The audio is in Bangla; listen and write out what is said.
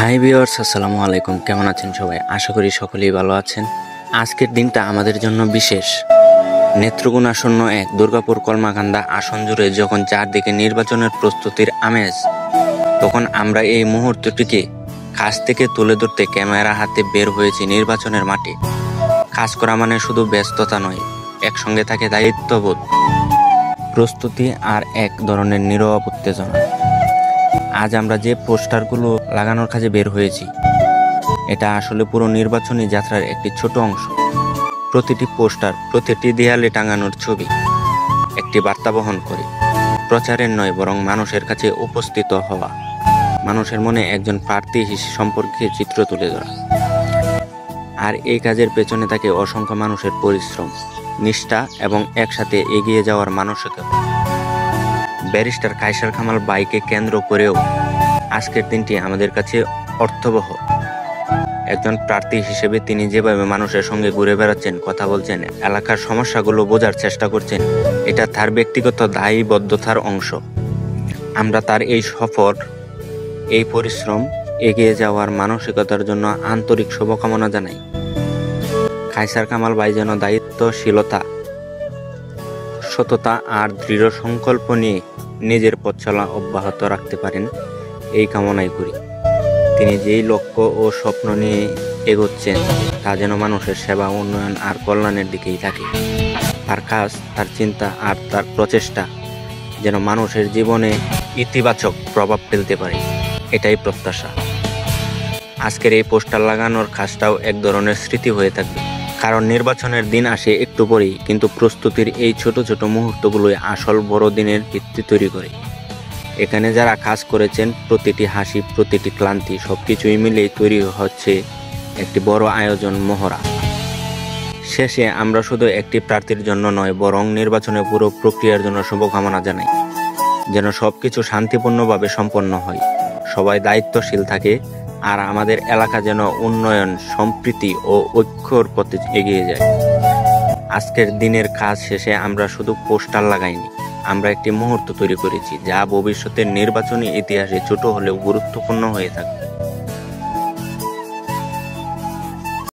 হাই ভিউয়ার্স, আসসালামু আলাইকুম। কেমন আছেন সবাই? আশা করি সকলেই ভালো আছেন। আজকের দিনটা আমাদের জন্য বিশেষ। নেত্রকোনা আসন্ন এক দুর্গাপুর কলমাকান্দা আসন জুড়ে যখন চারদিকে নির্বাচনের প্রস্তুতির আমেজ, তখন আমরা এই মুহূর্তটিকে কাছ থেকে তুলে ধরতে ক্যামেরা হাতে বের হয়েছি নির্বাচনের মাঠে। কাজ করা মানে শুধু ব্যস্ততা নয়, একসঙ্গে থাকে দায়িত্ববোধ, প্রস্তুতি আর এক ধরনের নীরব উত্তেজনা। আজ আমরা যে পোস্টারগুলো লাগানোর কাজে বের হয়েছি, এটা আসলে পুরো নির্বাচনী যাত্রার একটি ছোট অংশ। প্রতিটি পোস্টার, প্রতিটি দেয়ালে টাঙানোর ছবি একটি বার্তা বহন করে। প্রচারের নয়, বরং মানুষের কাছে উপস্থিত হওয়া, মানুষের মনে একজন প্রার্থী সম্পর্কে চিত্র তুলে ধরা। আর এই কাজের পেছনে থাকে অসংখ্য মানুষের পরিশ্রম, নিষ্ঠা এবং একসাথে এগিয়ে যাওয়ার মানসিকতা। ব্যারিস্টার কায়সার কামাল বাইকে কেন্দ্র করেও আজকের দিনটি আমাদের কাছে অর্থবহ। একজন প্রার্থী হিসেবে তিনি যেভাবে মানুষের সঙ্গে ঘুরে বেড়াচ্ছেন, কথা বলছেন, এলাকার সমস্যাগুলো বোঝার চেষ্টা করছেন, এটা তার ব্যক্তিগত দায়বদ্ধতার অংশ। আমরা তার এই সফর, এই পরিশ্রম, এগিয়ে যাওয়ার মানসিকতার জন্য আন্তরিক শুভকামনা জানাই। কায়সার কামাল ভাই যেন দায়িত্বশীলতা, সততা আর দৃঢ় সংকল্প নিয়ে নিজের পথ চলা অব্যাহত রাখতে পারেন, এই কামনাই করি। তিনি যেই লক্ষ্য ও স্বপ্ন নিয়ে এগোচ্ছেন, তা যেন মানুষের সেবা, উন্নয়ন আর কল্যাণের দিকেই থাকে। তার কাজ, তার চিন্তা আর তার প্রচেষ্টা যেন মানুষের জীবনে ইতিবাচক প্রভাব ফেলতে পারে, এটাই প্রত্যাশা। আজকের এই পোস্টার লাগানোর কাজটাও এক ধরনের স্মৃতি হয়ে থাকবে, কারণ নির্বাচনের দিন আসে একটু পরেই, কিন্তু প্রস্তুতির এই ছোট ছোট মুহূর্তগুলোই আসল বড় দিনের ভিত্তি তৈরি করে। এখানে যারা কাজ করেছেন, প্রতিটি হাসি, প্রতিটি ক্লান্তি, সবকিছুই মিলেই তৈরি হচ্ছে একটি বড় আয়োজন, মহড়া। শেষে আমরা শুধু একটি প্রার্থীর জন্য নয়, বরং নির্বাচনের পুরো প্রক্রিয়ার জন্য শুভকামনা জানাই। যেন সবকিছু শান্তিপূর্ণভাবে সম্পন্ন হয়, সবাই দায়িত্বশীল থাকে, আর আমাদের এলাকা যেন উন্নয়ন, সম্প্রীতি ও ঐক্যর পথে এগিয়ে যায়। আজকের দিনের কাজ শেষে আমরা শুধু পোস্টার লাগাইনি, আমরা একটি মুহূর্ত তৈরি করেছি, যা ভবিষ্যতের নির্বাচনী ইতিহাসে ছোট হলেও গুরুত্বপূর্ণ হয়ে থাকবে।